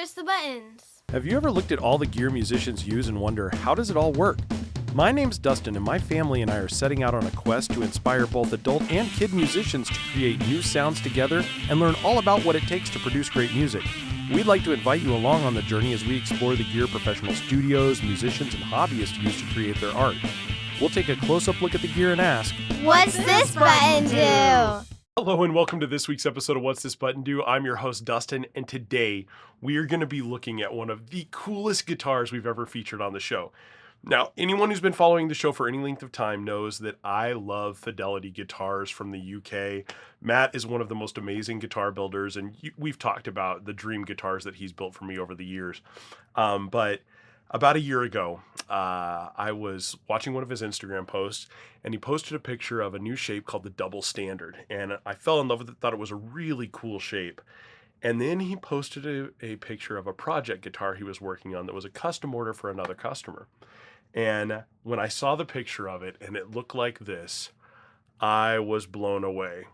press the buttons. Have you ever looked at all the gear musicians use and wonder, how does it all work? My name's Dustin, and my family and I are setting out on a quest to inspire both adult and kid musicians to create new sounds together and learn all about what it takes to produce great music. We'd like to invite you along on the journey as we explore the gear professional studios, musicians, and hobbyists use to create their art. We'll take a close-up look at the gear and ask, What's this button do? Hello and welcome to this week's episode of What's This Button Do? I'm your host Dustin, and today we are going to be looking at one of the coolest guitars we've ever featured on the show. Now, anyone who's been following the show for any length of time knows that I love Fidelity Guitars from the UK. Matt is one of the most amazing guitar builders, and we've talked about the dream guitars that he's built for me over the years. But about a year ago, I was watching one of his Instagram posts, and he posted a picture of a new shape called the Double Standard. And I fell in love with it, thought it was a really cool shape. And then he posted a picture of a project guitar he was working on that was a custom order for another customer. And when I saw the picture of it and it looked like this, I was blown away.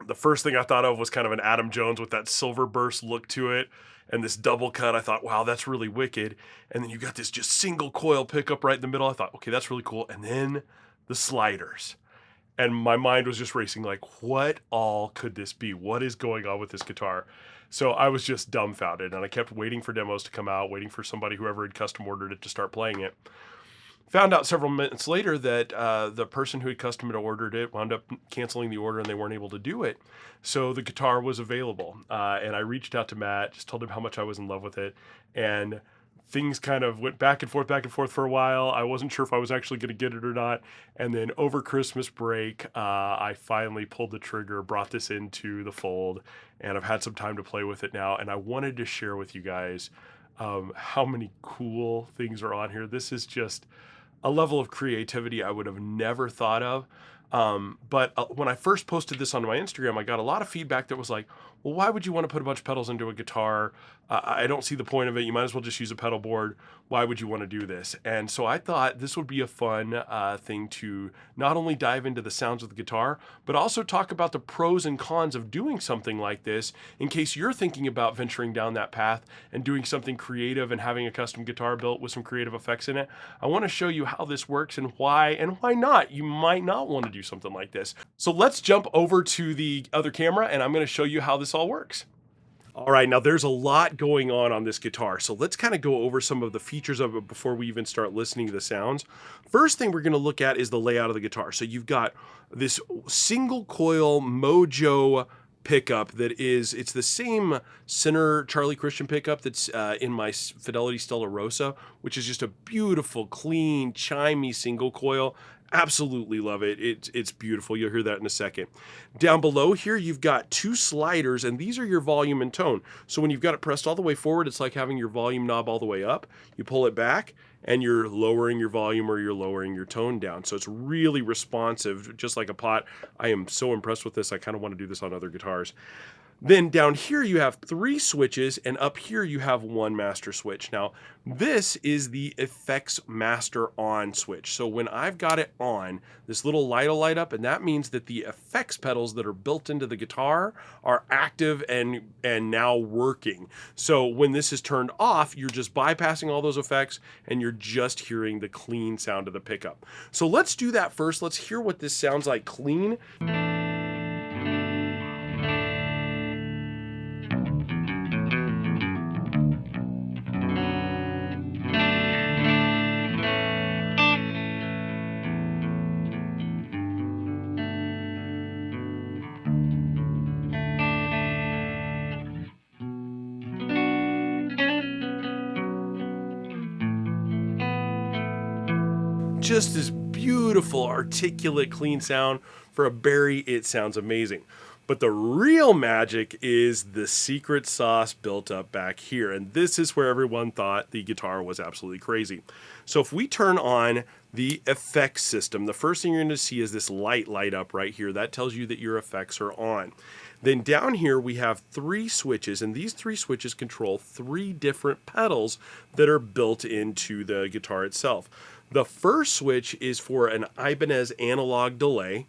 The first thing I thought of was kind of an Adam Jones with that silver burst look to it. And this double cut, I thought, wow, that's really wicked. And then you got this just single coil pickup right in the middle. I thought, okay, that's really cool. And then the sliders. And my mind was just racing like, what all could this be? What is going on with this guitar? So I was just dumbfounded. And I kept waiting for demos to come out, waiting for somebody, whoever had custom ordered it, to start playing it. Found out several minutes later that the person who had custom ordered it wound up canceling the order and they weren't able to do it. So the guitar was available. And I reached out to Matt, just told him how much I was in love with it. And things kind of went back and forth for a while. I wasn't sure if I was actually going to get it or not. And then over Christmas break, I finally pulled the trigger, brought this into the fold, and I've had some time to play with it now. And I wanted to share with you guys how many cool things are on here. This is just a level of creativity I would have never thought of. But when I first posted this on my Instagram, I got a lot of feedback that was like, well, why would you want to put a bunch of pedals into a guitar? I don't see the point of it. You might as well just use a pedal board. Why would you want to do this? And so I thought this would be a fun thing to not only dive into the sounds of the guitar, but also talk about the pros and cons of doing something like this in case you're thinking about venturing down that path and doing something creative and having a custom guitar built with some creative effects in it. I want to show you how this works and why not. You might not want to do something like this. So let's jump over to the other camera and I'm going to show you how this all works. All right, now there's a lot going on this guitar, so let's kind of go over some of the features of it before we even start listening to the sounds. First thing we're going to look at is the layout of the guitar. So you've got this single coil Mojo pickup it's the same center Charlie Christian pickup that's in my Fidelity Stella Rosa, which is just a beautiful, clean, chimey single coil. Absolutely love it. It's beautiful. You'll hear that in a second. Down below here, you've got two sliders, and these are your volume and tone. So when you've got it pressed all the way forward, it's like having your volume knob all the way up. You pull it back, and you're lowering your volume or you're lowering your tone down. So it's really responsive, just like a pot. I am so impressed with this. I kind of want to do this on other guitars. Then down here you have three switches, and up here you have one master switch. Now, this is the Effects Master On switch. So when I've got it on, this little light will light up, and that means that the effects pedals that are built into the guitar are active and now working. So when this is turned off, you're just bypassing all those effects, and you're just hearing the clean sound of the pickup. So let's do that first. Let's hear what this sounds like clean. Just this beautiful, articulate, clean sound. For a Barry, it sounds amazing. But the real magic is the secret sauce built up back here. And this is where everyone thought the guitar was absolutely crazy. So if we turn on the effects system, the first thing you're going to see is this light up right here. That tells you that your effects are on. Then down here we have three switches, and these three switches control three different pedals that are built into the guitar itself. The first switch is for an Ibanez Analog Delay.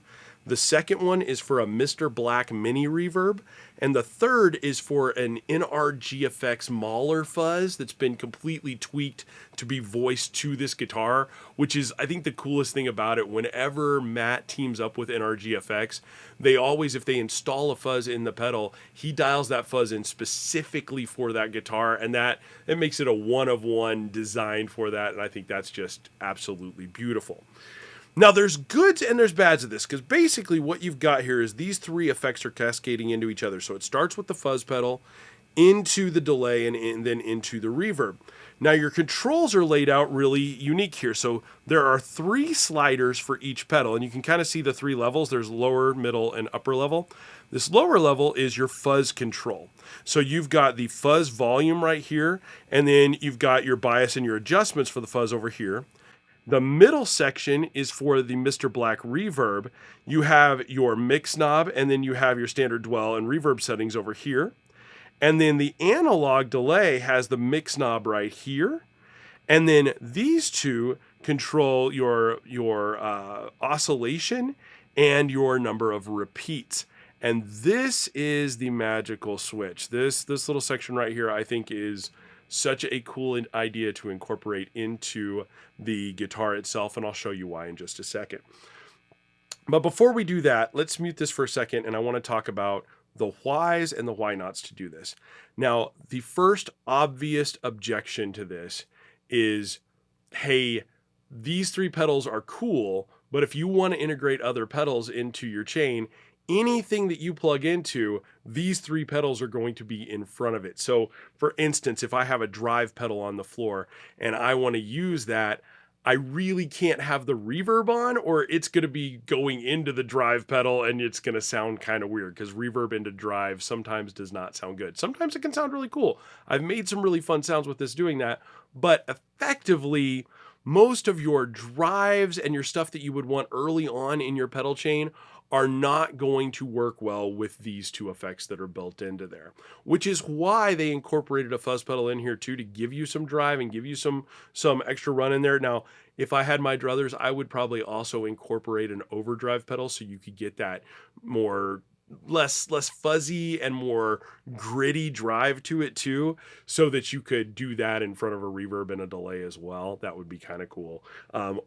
The second one is for a Mr. Black Mini Reverb. And the third is for an NRG Effects Mauler Fuzz that's been completely tweaked to be voiced to this guitar, which is, I think, the coolest thing about it. Whenever Matt teams up with NRG Effects, they always, if they install a fuzz in the pedal, he dials that fuzz in specifically for that guitar, and that it makes it a one-of-one design for that, and I think that's just absolutely beautiful. Now, there's goods and there's bads of this, because basically what you've got here is these three effects are cascading into each other. So it starts with the fuzz pedal, into the delay, and then into the reverb. Now, your controls are laid out really unique here. So there are 3 sliders for each pedal, and you can kind of see the 3 levels. There's lower, middle, and upper level. This lower level is your fuzz control. So you've got the fuzz volume right here, and then you've got your bias and your adjustments for the fuzz over here. The middle section is for the Mr. Black Reverb. You have your mix knob, and then you have your standard dwell and reverb settings over here. And then the analog delay has the mix knob right here. And then these two control your oscillation and your number of repeats. And this is the magical switch. This little section right here, I think, is such a cool idea to incorporate into the guitar itself, and I'll show you why in just a second. But before we do that, let's mute this for a second, and I want to talk about the whys and the why nots to do this. Now, the first obvious objection to this is, hey, these 3 pedals are cool, but if you want to integrate other pedals into your chain, anything that you plug into, these 3 pedals are going to be in front of it. So for instance, if I have a drive pedal on the floor and I want to use that, I really can't have the reverb on, or it's going to be going into the drive pedal and it's going to sound kind of weird, because reverb into drive sometimes does not sound good. Sometimes it can sound really cool. I've made some really fun sounds with this doing that, but effectively, most of your drives and your stuff that you would want early on in your pedal chain are not going to work well with these 2 effects that are built into there, which is why they incorporated a fuzz pedal in here too, to give you some drive and give you some extra run in there. Now, if I had my druthers, I would probably also incorporate an overdrive pedal so you could get that less fuzzy and more gritty drive to it too, so that you could do that in front of a reverb and a delay as well. That would be kind of cool.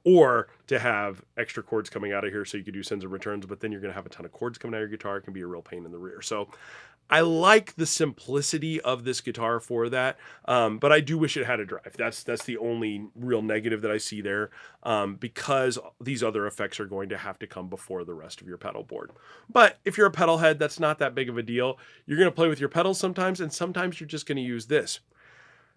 Or to have extra chords coming out of here so you could do sends and returns, but then you're going to have a ton of chords coming out of your guitar. It can be a real pain in the rear. So I like the simplicity of this guitar for that, but I do wish it had a drive. That's the only real negative that I see there, because these other effects are going to have to come before the rest of your pedal board. But if you're a pedal head, that's not that big of a deal. You're going to play with your pedals sometimes, and sometimes you're just going to use this.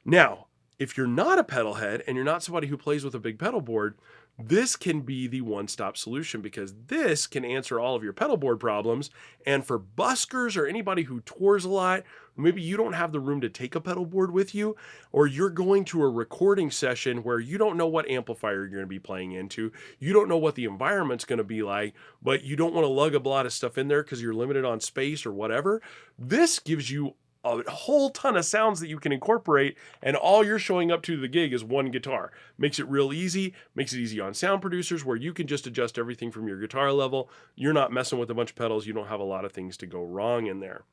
Now, if you're not a pedal head and you're not somebody who plays with a big pedal board, this can be the one-stop solution, because this can answer all of your pedal board problems. And for buskers or anybody who tours a lot, maybe you don't have the room to take a pedal board with you, or you're going to a recording session where you don't know what amplifier you're going to be playing into, you don't know what the environment's going to be like, but you don't want to lug a lot of stuff in there because you're limited on space or whatever. This gives you a whole ton of sounds that you can incorporate, and all you're showing up to the gig is one guitar. Makes it real easy, makes it easy on sound producers where you can just adjust everything from your guitar level. You're not messing with a bunch of pedals. You don't have a lot of things to go wrong in there.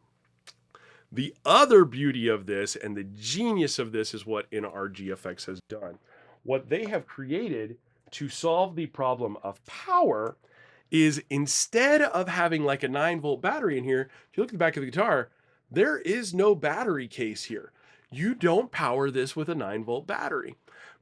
The other beauty of this and the genius of this is what NRG Effects has done. What they have created to solve the problem of power is, instead of having like a 9-volt battery in here, if you look at the back of the guitar, there is no battery case here. You don't power this with a 9-volt battery,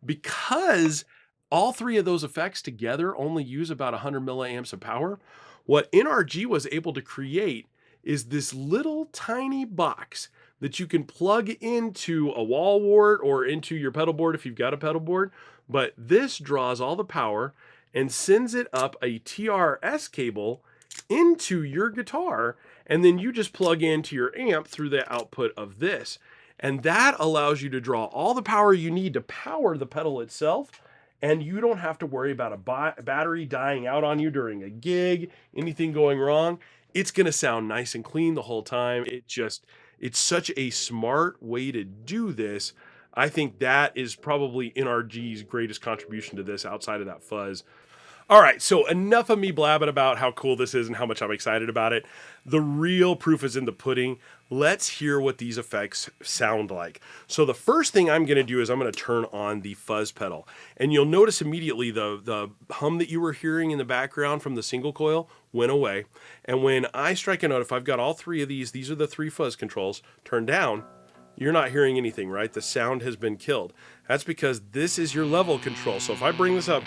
because all 3 of those effects together only use about 100 milliamps of power. What NRG was able to create is this little tiny box that you can plug into a wall wart or into your pedal board if you've got a pedal board. But this draws all the power and sends it up a TRS cable into your guitar, and then you just plug into your amp through the output of this. And that allows you to draw all the power you need to power the pedal itself, and you don't have to worry about a battery dying out on you during a gig, anything going wrong. It's going to sound nice and clean the whole time. It's such a smart way to do this. I think that is probably NRG's greatest contribution to this outside of that fuzz. All right, so enough of me blabbing about how cool this is and how much I'm excited about it. The real proof is in the pudding. Let's hear what these effects sound like. So the first thing I'm going to do is I'm going to turn on the fuzz pedal. And you'll notice immediately the hum that you were hearing in the background from the single coil went away. And when I strike a note, if I've got all three of these are the three fuzz controls, turned down, you're not hearing anything, right? The sound has been killed. That's because this is your level control. So if I bring this up,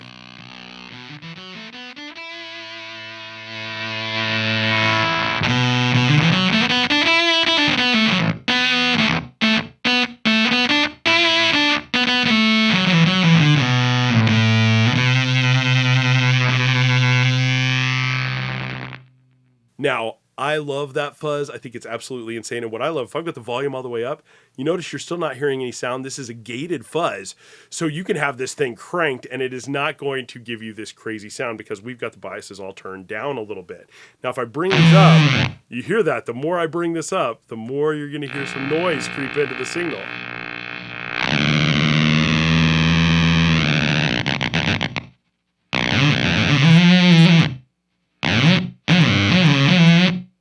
now, I love that fuzz. I think it's absolutely insane. And what I love, if I've got the volume all the way up, you notice you're still not hearing any sound. This is a gated fuzz. So you can have this thing cranked and it is not going to give you this crazy sound because we've got the biases all turned down a little bit. Now, if I bring these up, you hear that. The more I bring this up, the more you're going to hear some noise creep into the signal.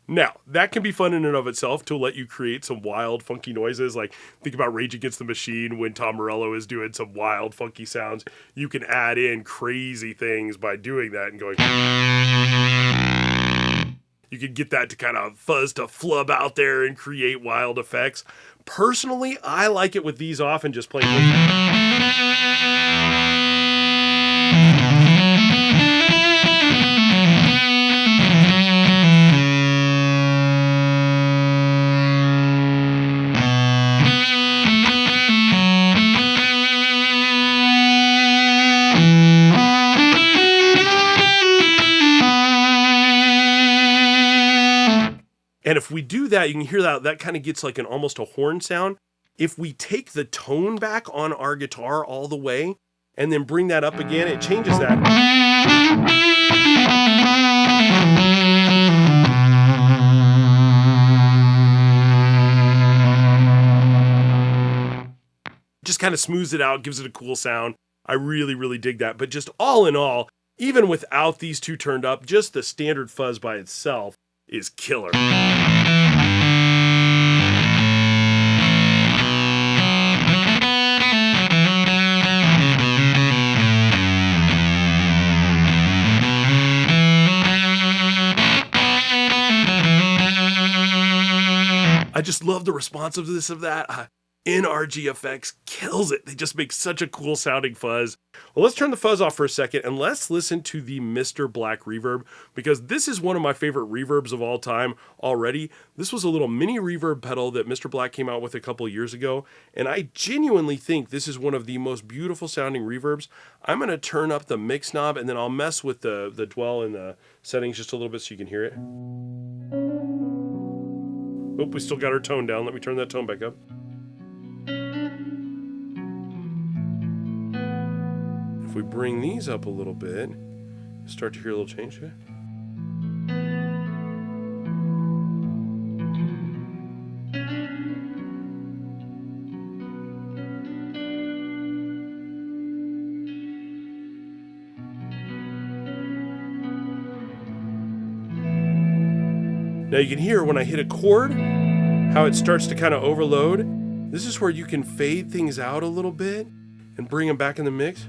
Now, that can be fun in and of itself to let you create some wild, funky noises. Like, think about Rage Against the Machine when Tom Morello is doing some wild, funky sounds. You can add in crazy things by doing that and going... You can get that to kind of fuzz to flub out there and create wild effects. Personally, I like it with these off and just playing... And if we do that, you can hear that kind of gets like almost a horn sound. If we take the tone back on our guitar all the way and then bring that up again, it changes that. Just kind of smooths it out, gives it a cool sound. I really, really dig that. But just all in all, even without these two turned up, just the standard fuzz by itself is killer. I just love the responsiveness of that. NRG Effects kills it. They just make such a cool sounding fuzz. Well, let's turn the fuzz off for a second and let's listen to the Mr. Black Reverb, because this is one of my favorite reverbs of all time already. This was a little mini reverb pedal that Mr. Black came out with a couple years ago, and I genuinely think this is one of the most beautiful sounding reverbs. I'm going to turn up the mix knob and then I'll mess with the dwell and the settings just a little bit so you can hear it. Oh, we still got our tone down. Let me turn that tone back up. If we bring these up a little bit, start to hear a little change here. Now you can hear when I hit a chord, how it starts to kind of overload. This is where you can fade things out a little bit and bring them back in the mix.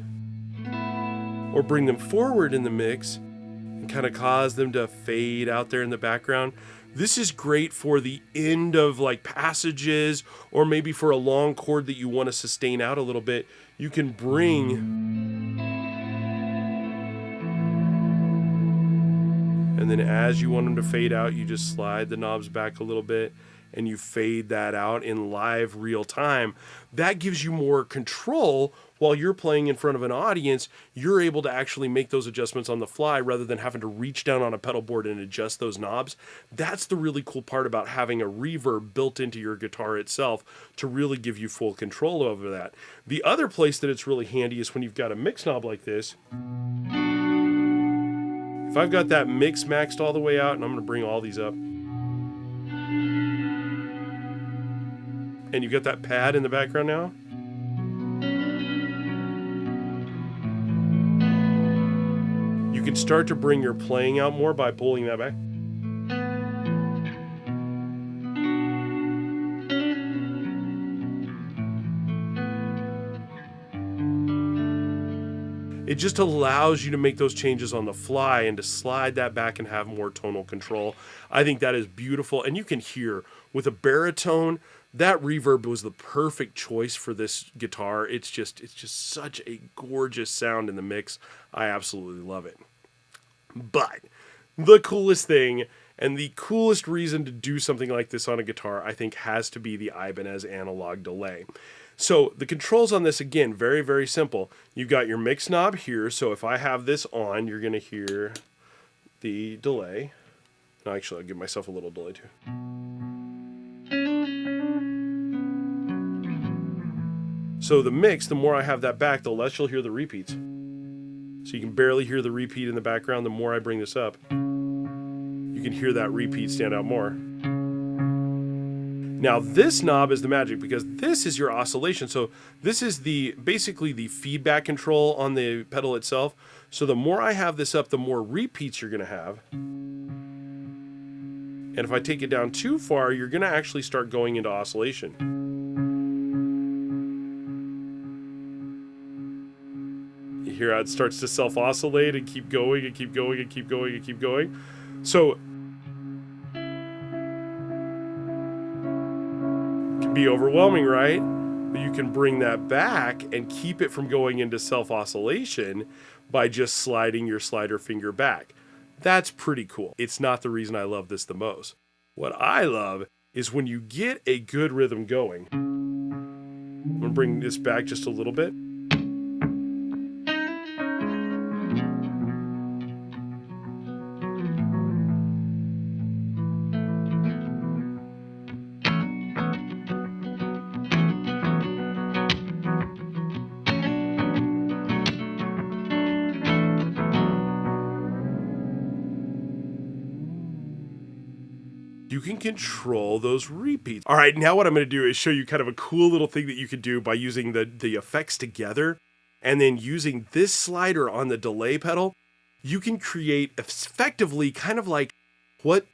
Or bring them forward in the mix and kind of cause them to fade out there in the background. This is great for the end of like passages, or maybe for a long chord that you want to sustain out a little bit. You can bring and then as you want them to fade out, you just slide the knobs back a little bit and you fade that out in live real time. That gives you more control while you're playing in front of an audience. You're able to actually make those adjustments on the fly rather than having to reach down on a pedal board and adjust those knobs. That's the really cool part about having a reverb built into your guitar itself to really give you full control over that. The other place that it's really handy is when you've got a mix knob like this. If I've got that mix maxed all the way out, and I'm going to bring all these up, and you've got that pad in the background now, you can start to bring your playing out more by pulling that back. It just allows you to make those changes on the fly and to slide that back and have more tonal control. I think that is beautiful. And you can hear with a baritone, that reverb was the perfect choice for this guitar. It's just such a gorgeous sound in the mix. I absolutely love it. But the coolest thing and the coolest reason to do something like this on a guitar, I think, has to be the Ibanez Analog Delay. So the controls on this, again, very, very simple. You've got your mix knob here. So if I have this on, you're going to hear the delay. No, actually, I'll give myself a little delay too. So the mix, the more I have that back, the less you'll hear the repeats. So you can barely hear the repeat in the background. The more I bring this up, you can hear that repeat stand out more. Now this knob is the magic because this is your oscillation. So this is basically the feedback control on the pedal itself. So the more I have this up, the more repeats you're gonna have. And if I take it down too far, you're gonna actually start going into oscillation. You hear how it starts to self-oscillate and keep going and keep going and keep going and keep going. So be overwhelming, right? But you can bring that back and keep it from going into self-oscillation by just sliding your slider finger back. That's pretty cool. It's not the reason I love this the most. What I love is when you get a good rhythm going. I'm gonna bring this back just a little bit. You can control those repeats. All right, now what I'm going to do is show you kind of a cool little thing that you can do by using the effects together and then using this slider on the delay pedal. You can create effectively kind of like what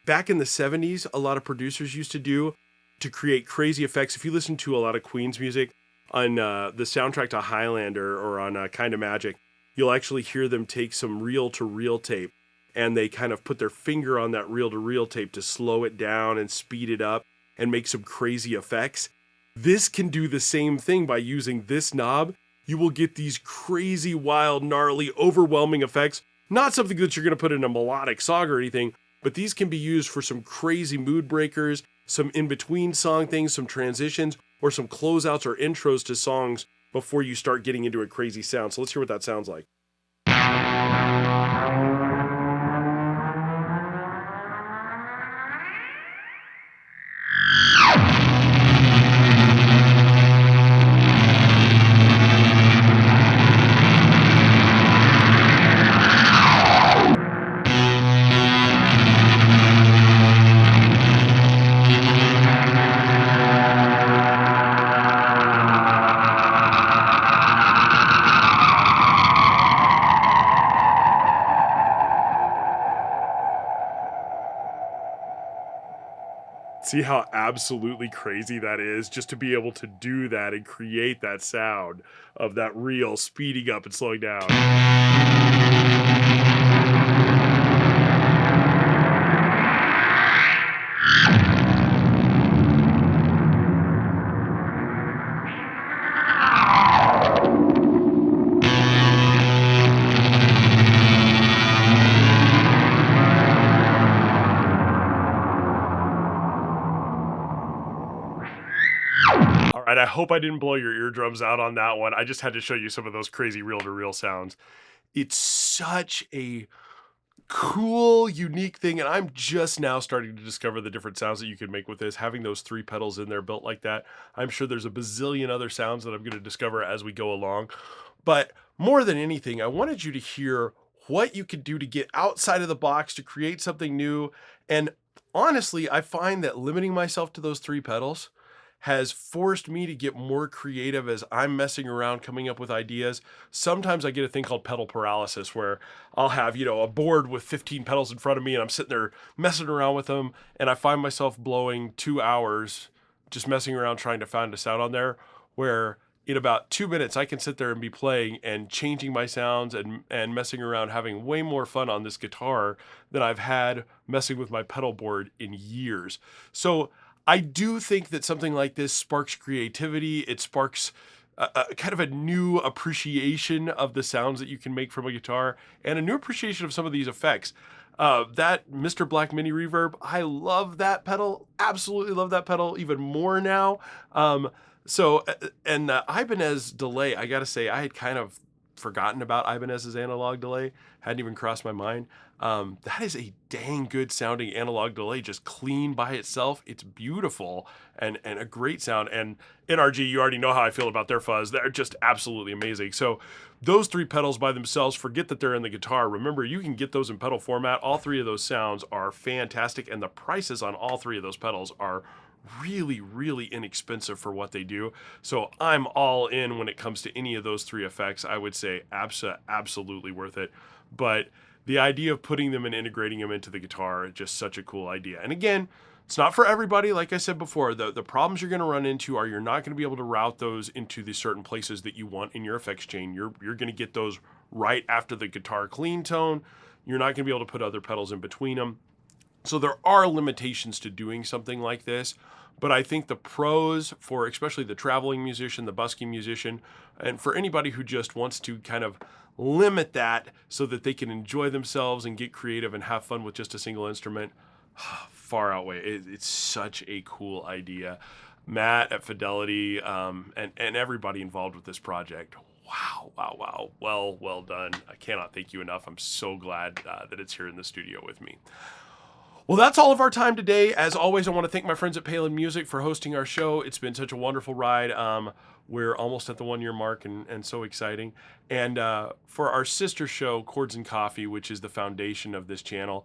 back in the 70s a lot of producers used to do to create crazy effects. If you listen to a lot of Queen's music on the soundtrack to Highlander or on Kinda Magic, you'll actually hear them take some reel-to-reel tape and they kind of put their finger on that reel-to-reel tape to slow it down and speed it up and make some crazy effects. This can do the same thing by using this knob. You will get these crazy, wild, gnarly, overwhelming effects. Not something that you're going to put in a melodic song or anything, but these can be used for some crazy mood breakers, some in-between song things, some transitions, or some closeouts or intros to songs before you start getting into a crazy sound. So let's hear what that sounds like. See how absolutely crazy that is, just to be able to do that and create that sound of that reel speeding up and slowing down. All right, I hope I didn't blow your eardrums out on that one. I just had to show you some of those crazy reel-to-reel sounds. It's such a cool, unique thing, and I'm just now starting to discover the different sounds that you can make with this. Having those 3 pedals in there built like that, I'm sure there's a bazillion other sounds that I'm going to discover as we go along. But more than anything, I wanted you to hear what you could do to get outside of the box to create something new. And honestly, I find that limiting myself to those 3 pedals has forced me to get more creative as I'm messing around, coming up with ideas. Sometimes I get a thing called pedal paralysis where I'll have, a board with 15 pedals in front of me and I'm sitting there messing around with them. And I find myself blowing 2 hours just messing around trying to find a sound on there, where in about 2 minutes I can sit there and be playing and changing my sounds and messing around, having way more fun on this guitar than I've had messing with my pedal board in years. So I do think that something like this sparks creativity. It sparks a kind of a new appreciation of the sounds that you can make from a guitar and a new appreciation of some of these effects. That Mr. Black Mini Reverb, I love that pedal. Absolutely love that pedal even more now. And the Ibanez Delay, I gotta say, I had kind of forgotten about Ibanez's Analog Delay. Hadn't even crossed my mind. That is a dang good sounding analog delay, just clean by itself. It's beautiful and a great sound. And NRG, you already know how I feel about their fuzz. They're just absolutely amazing. So those 3 pedals by themselves, forget that they're in the guitar. Remember, you can get those in pedal format. All 3 of those sounds are fantastic, and the prices on all 3 of those pedals are really, really inexpensive for what they do. So I'm all in when it comes to any of those 3 effects. I would say absolutely worth it. But the idea of putting them and integrating them into the guitar is just such a cool idea. And again, it's not for everybody. Like I said before, the problems you're going to run into are you're not going to be able to route those into the certain places that you want in your effects chain. You're going to get those right after the guitar clean tone. You're not going to be able to put other pedals in between them. So there are limitations to doing something like this, but I think the pros for especially the traveling musician, the busking musician, and for anybody who just wants to kind of limit that so that they can enjoy themselves and get creative and have fun with just a single instrument, far outweigh. It's such a cool idea. Matt at Fidelity and everybody involved with this project. Wow. Well done. I cannot thank you enough. I'm so glad that it's here in the studio with me. Well, that's all of our time today. As always, I want to thank my friends at Palen Music for hosting our show. It's been such a wonderful ride. We're almost at the 1-year mark and so exciting. And for our sister show, Chords and Coffee, which is the foundation of this channel,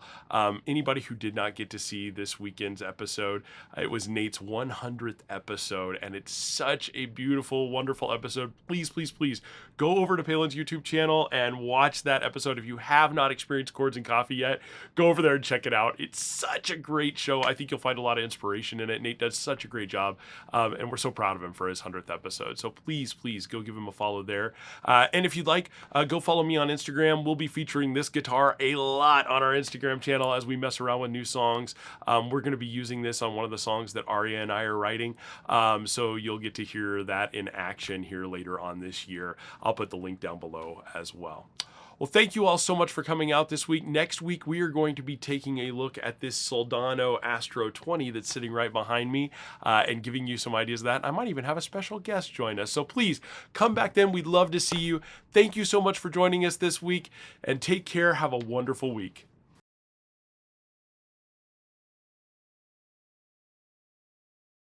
anybody who did not get to see this weekend's episode, it was Nate's 100th episode, and it's such a beautiful, wonderful episode. Please go over to Palen's YouTube channel and watch that episode. If you have not experienced Chords and Coffee yet, go over there and check it out. It's such a great show. I think you'll find a lot of inspiration in it. Nate does such a great job, and we're so proud of him for his 100th episode. So please go give him a follow there. And if you'd like, go follow me on Instagram. We'll be featuring this guitar a lot on our Instagram channel as we mess around with new songs. We're going to be using this on one of the songs that Aria and I are writing. So you'll get to hear that in action here later on this year. I'll put the link down below as well. Well, thank you all so much for coming out this week. Next week, we are going to be taking a look at this Soldano Astro 20 that's sitting right behind me and giving you some ideas of that. I might even have a special guest join us. So please come back then. We'd love to see you. Thank you so much for joining us this week, and take care. Have a wonderful week.